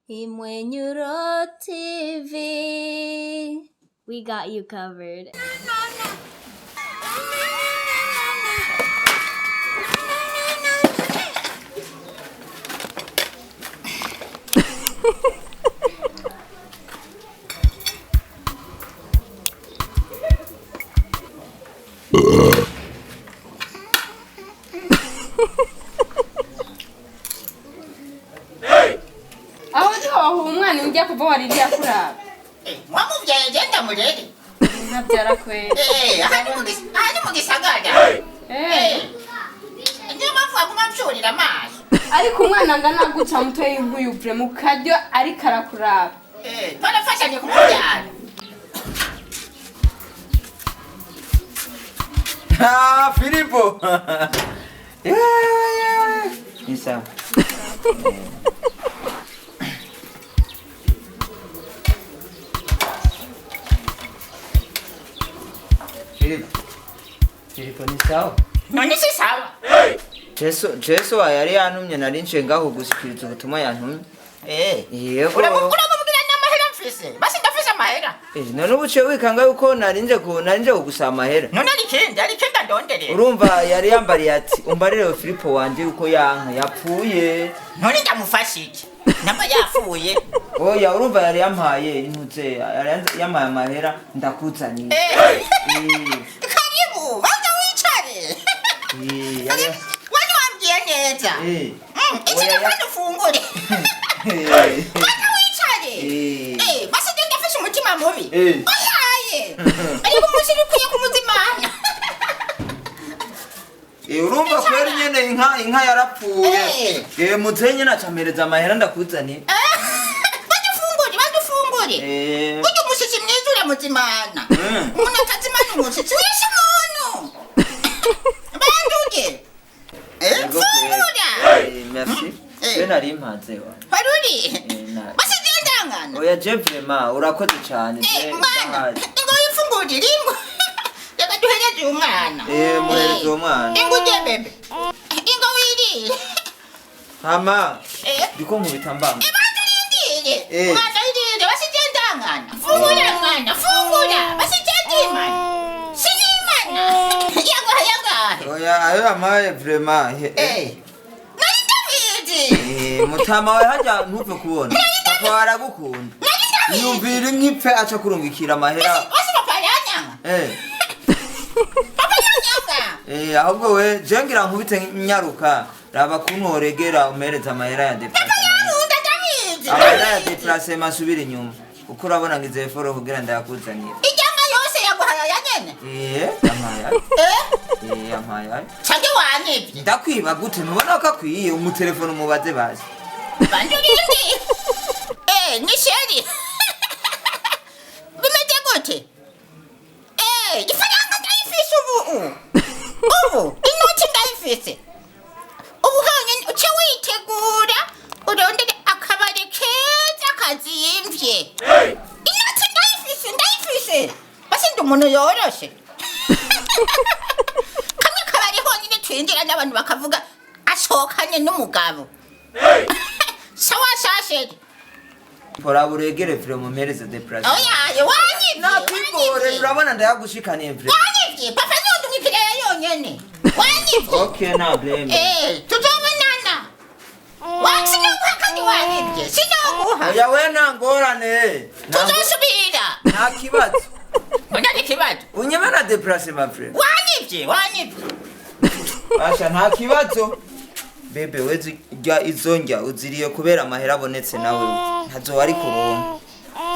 Imwenyuro TV. We got you covered. umwana ujya kuva waririya kuraba mwamuvyaye genda murere nabyara kweli ahani mu gisagara niyo mpamvu waguma mshorera amaso ariko umwana ngana guca mutoyi nk'uyu vure mu karyo ariko arakuraba twarafashanye kumubyara Filipo ni sawa. Filipo ni sawa. none si sawa Jesu yari yantumye nari nshengaho gusikiriza ubutumwa yantumye. Yego. uramubwira n'amahera mfise basi ndafise amahera None ubuce wikanga yuko narinje kugusaba amahera. none arikenda ndonderera Urumva yari yambariye ati umbarire Filipo wanje yuko yanka yapfuye. none ndamufasha iki namba yapfuye Oya urumva yari yampaye intuze yari yampaye amahera ndakuzaniye. karibu baza wicare wani wambwiye neza ikigafana ufungure baza wicare basi ndafashe umutima mubi oyaye ariko umusiri ukwiye kumuzimana urumva kweri nyene inka yarapfuye muzenye nacamereza amahera ndakuzaniye. Ujye umushyitsi mwiza uramuzimana umuntu atazimana umushyitsi wishe umuntu banduge fungura Merci. We nari impaze wa. Haruri basi ndangana Oya je vraiment urakoze cyane. Mwana ingo yifungurira ingo reka duhereze umwana muhereze umwana. ingo ujye bebe ingo wirire Hama ndiko mu bitambamba. Mwana wirire basi ndangana fungura mwana fungura basi ndimana sinimana yaga Oya ayo amaye vraiment. nari ndabizi Mutama we hajya ntuve kubona. Papa waragukunda. Yumvira nkipfe aca kurungikira amahera. basi papa yanyanga papa yanyanga ahubwo we jengira nkubite nyaruka raba kuntoregera umereza amahera ya déplacement. Amahera ya déplacement asubira inyuma. Uko urabona ngize foro kugira ndayakuzanira. ijyanga yose yaguhaya yanyene Amaya. cange wanyivye Ndakwiba gute ntubona ko akwiye umutelefone umubaze bazi. banjurindi ni sheri bimeze gute ifaranga ndayifise ubu inoti ndayifise ubu honyine uce witegura urondere akabari keza kazimvye inoti ndayifise basi ndi umuntu yoroshe kamwe kabari honyine twinjira n'abantu bakavuga ashokanye n'umugabo sawa shasheri Pora buregere vire mu mpereze déplacement. oyaye wanyivye Nakwigore urabona ndayagushikaniye vire. wanyivye papa nyundungikire yonyene wanyivye Okay na blame. tuzobonana sinoguha kandi wanyivye sinoguha Oya we nangorane. tuzosubira Nta kibazo. mbona ikibazo Unyemana déplacement vire. wanyivye Asha nta kibazo. Bebe wezi jya izonjya uziriye kubera amahera abonetse nawe ntazo wari kuronka.